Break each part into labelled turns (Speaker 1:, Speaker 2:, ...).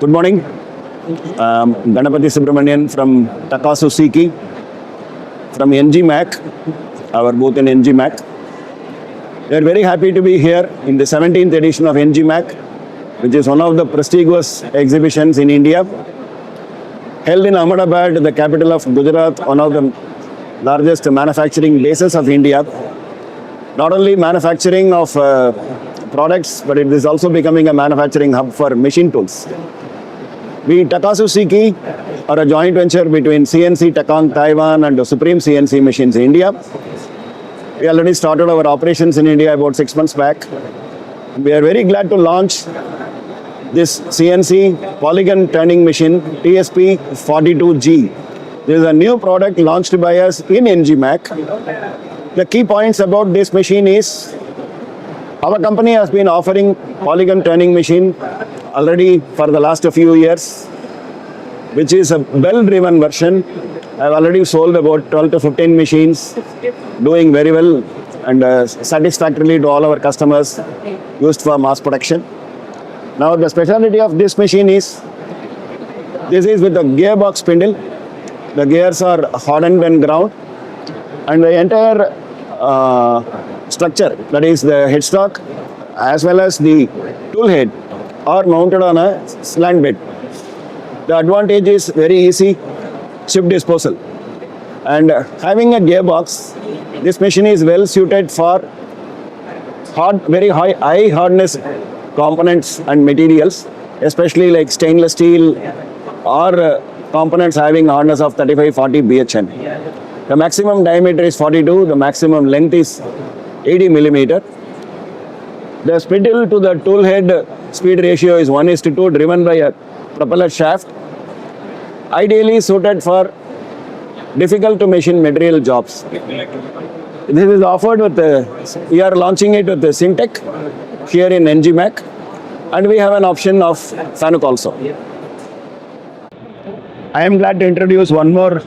Speaker 1: Good morning. Ganapati Subramanian from Takasu Siki from ENGIMACH, our booth in ENGIMACH. We are very happy to be here in the 17th edition of ENGIMACH, which is one of the prestigious exhibitions in India. Held in Ahmedabad, the capital of Gujarat, one of the largest manufacturing bases of India. Not only manufacturing of products, but it is also becoming a manufacturing hub for machine tools. We, Takasu Siki, are a joint venture between CNC Takang Taiwan and Supreme CNC Machines India. We already started our operations in India about 6 months back. We are very glad to launch this CNC Polygon turning machine TSP 42G. This is a new product launched by us in ENGIMACH. The key points about this machine is our company has been offering Polygon turning machine already for the last few years, which is a bell-driven version. I have already sold about 12 to 15 machines, doing very well and satisfactorily to all our customers, used for mass production. Now the specialty of this machine is, this is with a gearbox spindle. The gears are hardened and ground, and the entire structure, that is the headstock as well as the tool head, are mounted on a slant bed. The advantage is very easy chip disposal, and having a gearbox, this machine is well suited for very high hardness components and materials, especially like stainless steel or components having hardness of 35-40 BHN. The maximum diameter is 42, the maximum length is 80 millimeter. The spindle to the tool head speed ratio is 1:2, driven by a propeller shaft, ideally suited for difficult to machine material jobs. This is offered with we are launching it with the Syntec here in ENGIMACH, and we have an option of Fanuc also. I am glad to introduce one more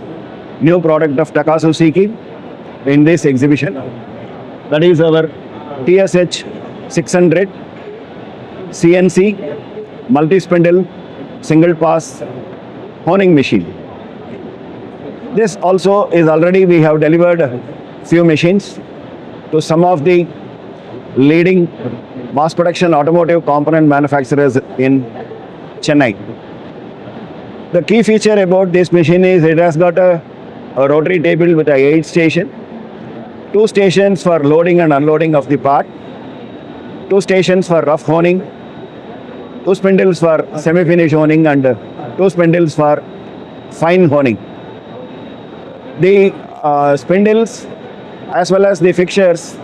Speaker 1: new product of Takasu Siki in this exhibition. That is our TSH 600 CNC multi-spindle single pass honing machine. This also is already, we have delivered a few machines to some of the leading mass production automotive component manufacturers in Chennai. The key feature about this machine is it has got a rotary table with a 8 station, 2 stations for loading and unloading of the part, 2 stations for rough honing, 2 spindles for semi-finish honing, and 2 spindles for fine honing. The spindles as well as the fixtures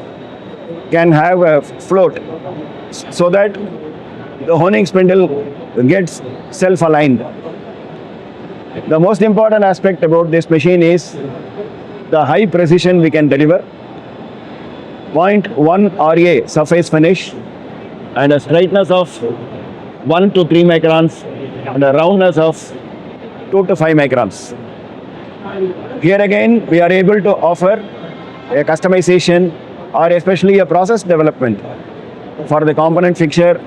Speaker 1: can have a float so that the honing spindle gets self-aligned. The most important aspect about this machine is the high precision we can deliver, 0.1 RA surface finish, and a straightness of 1 to 3 microns and a roundness of 2 to 5 microns. Here again, we are able to offer a customization or especially a process development for the component fixture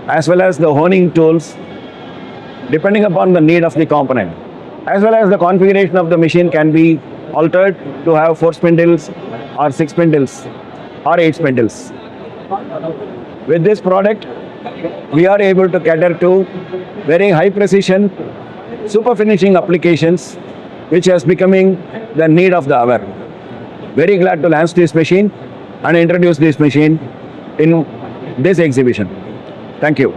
Speaker 1: as well as the honing tools, depending upon the need of the component. As well as the configuration of the machine can be altered to have 4 spindles or 6 spindles or 8 spindles. With this product, we are able to cater to very high precision super finishing applications, which is becoming the need of the hour. Very glad to launch this machine and introduce this machine in this exhibition. Thank you.